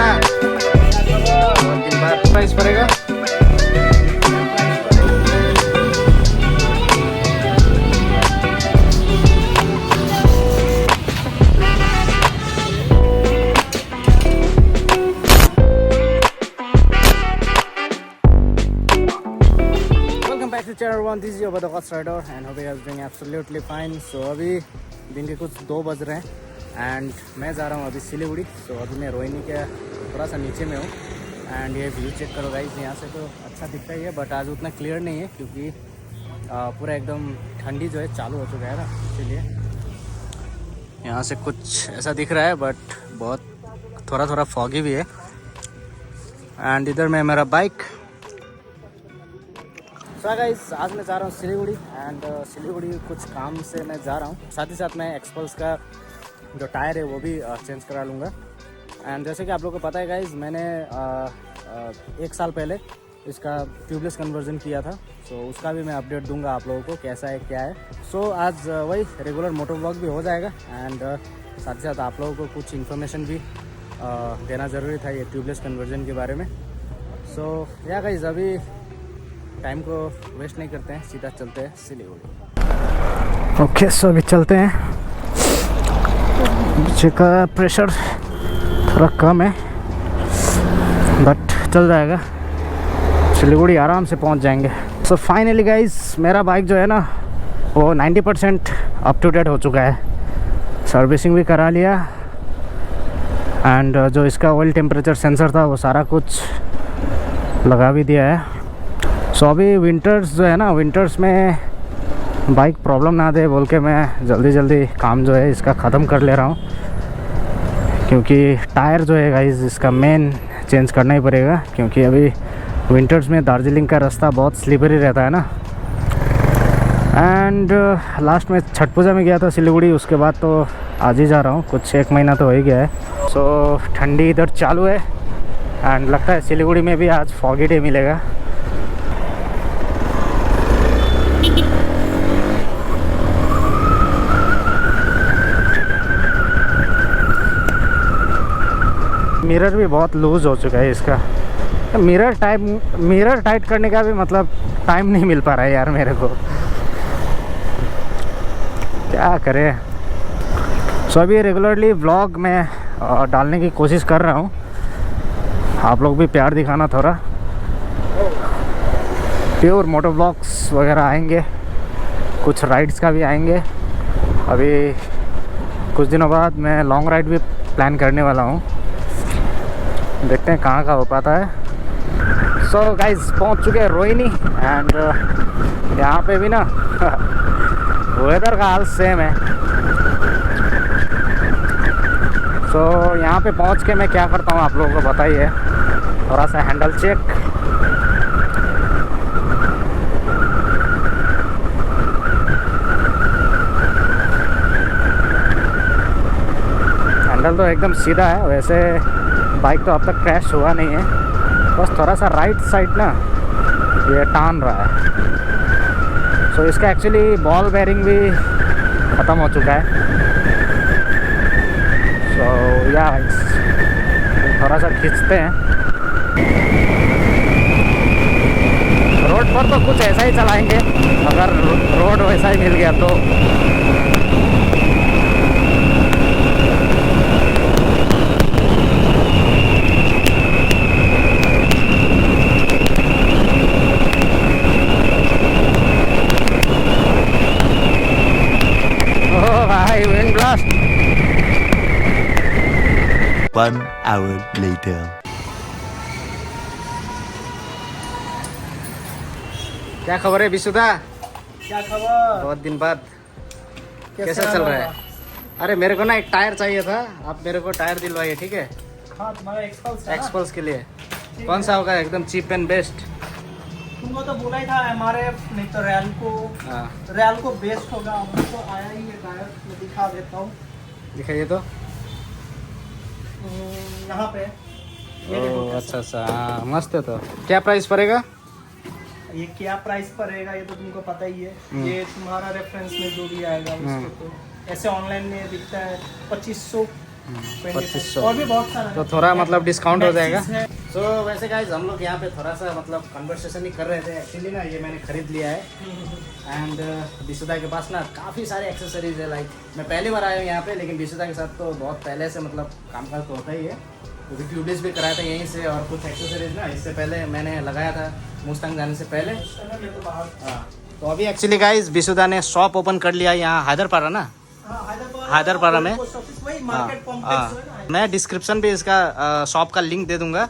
बहुत दिन बाद प्राइस पड़ेगा। Channel 1, this is your Badakot Rider and hope you guys doing absolutely fine. So अभी दिन के कुछ 2 बज रहे हैं एंड मैं जा रहा हूँ अभी सिलीगुड़ी। सो अभी मैं रोहिणी के थोड़ा सा नीचे में हूँ एंड ये व्यू चेक करो गाइस। यहाँ से तो अच्छा दिखता ही है बट आज उतना क्लियर नहीं है क्योंकि पूरा एकदम ठंडी जो है चालू हो चुका है ना, इसीलिए यहाँ से कुछ ऐसा दिख रहा है बट बहुत थोड़ा थोड़ा फॉगी भी है। एंड इधर में मेरा बाइक। गाइस आज मैं जा रहा हूँ सिलीगुड़ी एंड सिलीगुड़ी कुछ काम से मैं जा रहा हूँ। साथ ही साथ मैं एक्सपल्स का जो टायर है वो भी चेंज करा लूँगा। एंड जैसे कि आप लोगों को पता है गाइस, मैंने 1 साल पहले इसका ट्यूबलेस कन्वर्जन किया था। सो उसका भी मैं अपडेट दूंगा आप लोगों को कैसा है क्या है। सो आज वही रेगुलर मोटर व्लॉग भी हो जाएगा एंड साथ ही साथ आप लोगों को कुछ इन्फॉर्मेशन भी देना ज़रूरी था ये ट्यूबलेस कन्वर्जन के बारे में। सो या गाइस अभी टाइम को वेस्ट नहीं करते हैं, सीधा चलते हैं सिलीगुड़ी। ओके सो अभी चलते हैं। पीछे का प्रेशर थोड़ा कम है बट चल जाएगा, सिलीगुड़ी आराम से पहुंच जाएंगे। सो फाइनली गाइस मेरा बाइक जो है ना वो 90% अप टू डेट हो चुका है। सर्विसिंग भी करा लिया एंड जो इसका ऑयल टेम्परेचर सेंसर था वो सारा कुछ लगा भी दिया है। सो अभी विंटर्स जो है ना, विंटर्स में बाइक प्रॉब्लम ना दे बोल के मैं जल्दी जल्दी काम जो है इसका ख़त्म कर ले रहा हूँ क्योंकि टायर जो है गाइस इसका मेन चेंज करना ही पड़ेगा क्योंकि अभी विंटर्स में दार्जिलिंग का रास्ता बहुत स्लिपरी रहता है ना। एंड लास्ट में छठ पूजा में गया था सिलीगुड़ी, उसके बाद तो आज ही जा रहा हूँ, कुछ 1 महीना तो हो ही गया है। सो ठंडी इधर चालू है एंड लगता है सिलीगुड़ी में भी आज फॉगी डे मिलेगा। मिरर भी बहुत लूज़ हो चुका है इसका। मिरर टाइट करने का भी मतलब टाइम नहीं मिल पा रहा है यार मेरे को, क्या करें। सो अभी रेगुलरली व्लॉग में डालने की कोशिश कर रहा हूँ, आप लोग भी प्यार दिखाना थोड़ा। प्योर मोटर व्लॉग्स वगैरह आएंगे, कुछ राइड्स का भी आएंगे। अभी कुछ दिनों बाद मैं लॉन्ग राइड भी प्लान करने वाला हूँ, देखते हैं कहाँ का हो पाता है। सो गाइस पहुँच चुके हैं रोहिणी एंड यहाँ पे भी ना वेदर का हाल सेम है। सो यहाँ पे पहुँच के मैं क्या करता हूँ आप लोगों को बताइए। थोड़ा सा हैंडल चेक, हैंडल तो एकदम सीधा है। वैसे बाइक तो अब तक क्रैश हुआ नहीं है, बस थोड़ा सा राइट साइड ना ये टान रहा है। सो इसका एक्चुअली बॉल बेयरिंग भी ख़त्म हो चुका है। सो या थोड़ा सा खींचते हैं। रोड पर तो कुछ ऐसा ही चलाएंगे, अगर रोड वैसा ही मिल गया तो। One hour later. क्या खबर है विशुदा? क्या खबर? बहुत दिन बाद कैसा चल रहा है? अरे मेरे को ना एक टायर चाहिए था, आप मेरे को टायर दिलवाइए ठीक है? हाँ तुम्हारा एक्सपल्स के लिए कौन सा होगा एकदम चीप एंड बेस्ट? तुमको तो बोला ही था MRF नहीं तो रैलको बेस्ट होगा। अब तो आया ही है टायर, मैं दिखा देता हूँ। दिखाइए तो। यहाँ पे अच्छा हाँ मस्त है। तो क्या प्राइस पड़ेगा? ये क्या प्राइस पड़ेगा ये तो तुमको पता ही है। ये तुम्हारा रेफरेंस में जो भी आएगा उसको तो ऐसे ऑनलाइन में दिखता है 2500 2500। और भी बहुत सारा तो थोड़ा मतलब डिस्काउंट हो जाएगा। Maxis है। सो वैसे गाइस हम लोग यहाँ पे थोड़ा सा मतलब कन्वर्सेशन ही कर रहे थे। एक्चुअली ना ये मैंने खरीद लिया है एंड बिशुदा के पास ना काफ़ी सारे एक्सेसरीज है। लाइक मैं पहली बार आया हूँ यहाँ पे, लेकिन बिशुदा के साथ तो बहुत पहले से मतलब काम काज तो होता ही है, क्योंकि ट्यूबलेस भी कराया था यहीं से। और कुछ एक्सेसरीज ना इससे पहले मैंने लगाया था मुस्तांग जाने से पहले। हाँ, तो अभी एक्चुअली गाइस बिशुदा ने शॉप ओपन कर लिया है यहाँ हैदरपारा ना, हैदरपारा में। हाँ, मैं डिस्क्रिप्शन पे इसका शॉप का लिंक दे दूंगा।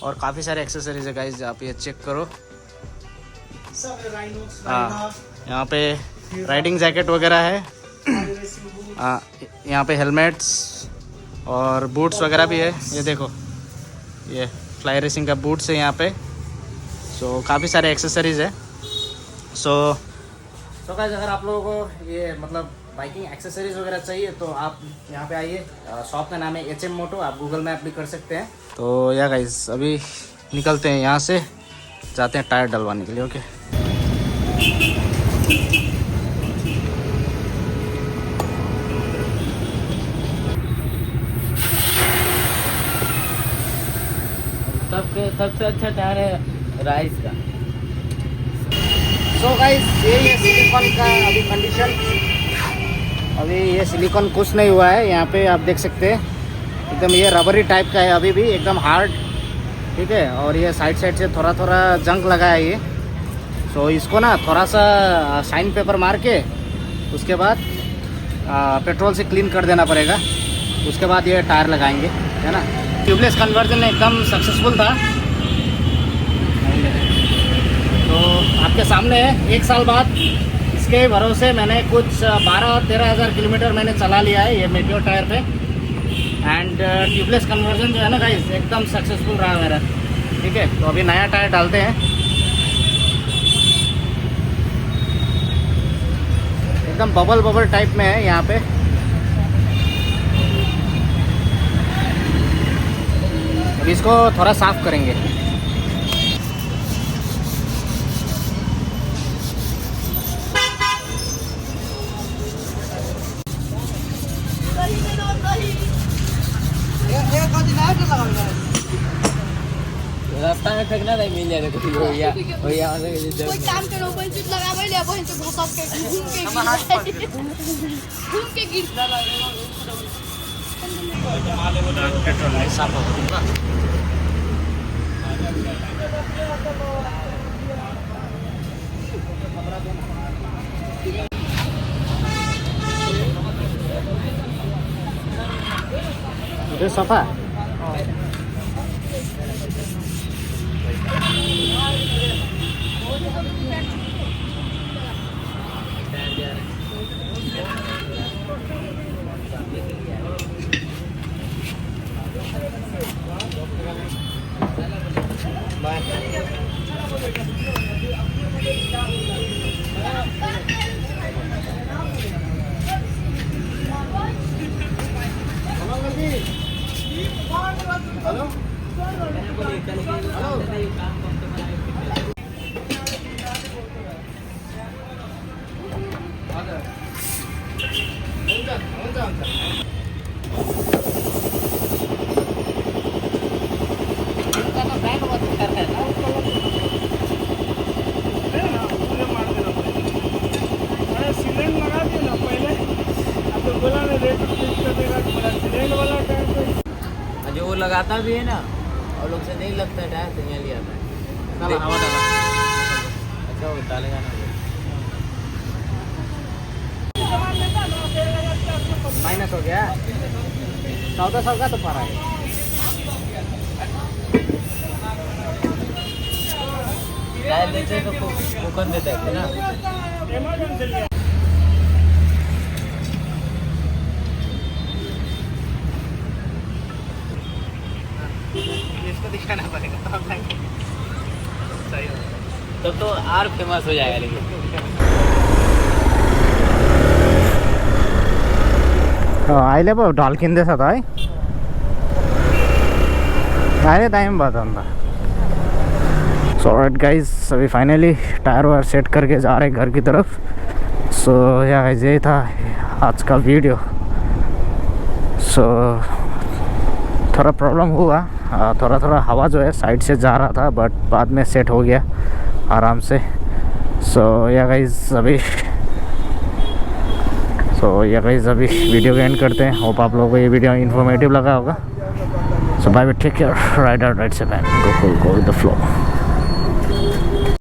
और काफ़ी सारे एक्सेसरीज है गाइस, आप ये चेक करो। हाँ, यहाँ पे राइडिंग जैकेट वगैरह है। हाँ, यहाँ पे हेलमेट्स और बूट्स वगैरह भी है। ये देखो, ये फ्लाई रेसिंग का बूट्स है यहाँ पे। सो काफ़ी सारे एक्सेसरीज है। सो गाइस अगर आप लोगों को ये मतलब बाइकिंग एक्सेसरीज वगैरह चाहिए तो आप यहाँ पे आइए। शॉप का नाम है HM मोटो, आप गूगल मैप भी कर सकते हैं। तो या गाइस अभी निकलते हैं यहाँ से, जाते हैं टायर डलवाने के लिए। ओके, सबसे अच्छा टायर है राइस का। सो गाइस ये सिलिकॉन का अभी कंडीशन, अभी ये सिलिकॉन कुछ नहीं हुआ है। यहाँ पे आप देख सकते हैं एकदम ये रबरी टाइप का है, अभी भी एकदम हार्ड, ठीक है। और ये साइड से थोड़ा थोड़ा जंग लगा है ये। सो इसको ना थोड़ा सा शाइन पेपर मार के उसके बाद पेट्रोल से क्लीन कर देना पड़ेगा। उसके बाद ये टायर लगाएंगे, है ना। ट्यूबलेस कन्वर्जन एकदम सक्सेसफुल था। तो आपके सामने है, 1 साल बाद इसके भरोसे मैंने कुछ 12-13 हज़ार किलोमीटर मैंने चला लिया है ये मेटियोर टायर पे। एंड ट्यूबलेस कन्वर्जन जो है ना गाइस एकदम सक्सेसफुल रहा मेरा, ठीक है। तो अभी नया टायर डालते हैं, एकदम बबल टाइप में है यहाँ पे। अभी इसको थोड़ा साफ करेंगे। रास्ता में फेंकना नहीं, मिल जाएगा कुछ भैया कोई काम करो, कोई चीज लगावे ले, वहीं से घुसा के घूम के गिर पेट्रोल नहीं साफ होगा। ये सफा हेलो जो वो लगाता भी है ना, और लोग से नहीं लगता टायर तो यहाँ ले आता है। हवा डाला। अच्छा वो डालेगा ना, माइनस हो गया 1400 का तो पड़ा है। टायर लेते हैं तो कूपन देता है ना। इसको दिखाना पड़ेगा सही होगा। तब तो और फेमस हो जाएगा। लेकिन आइले बा डॉल्किन जैसा था अरे टाइम बाद अंदर। सो राइट गाइस अभी फाइनली टायर वायर सेट करके जा रहे हैं घर की तरफ। सो या ये था आज का वीडियो। सो थोड़ा प्रॉब्लम हुआ, थोड़ा थोड़ा हवा जो है साइड से जा रहा था, बट बाद में सेट हो गया आराम से। सो या गाइस अभी वीडियो को एंड करते हैं। होप आप लोगों को ये वीडियो इन्फॉर्मेटिव लगा होगा। So bye bye, take care, ride out, ride से back, go with the flow.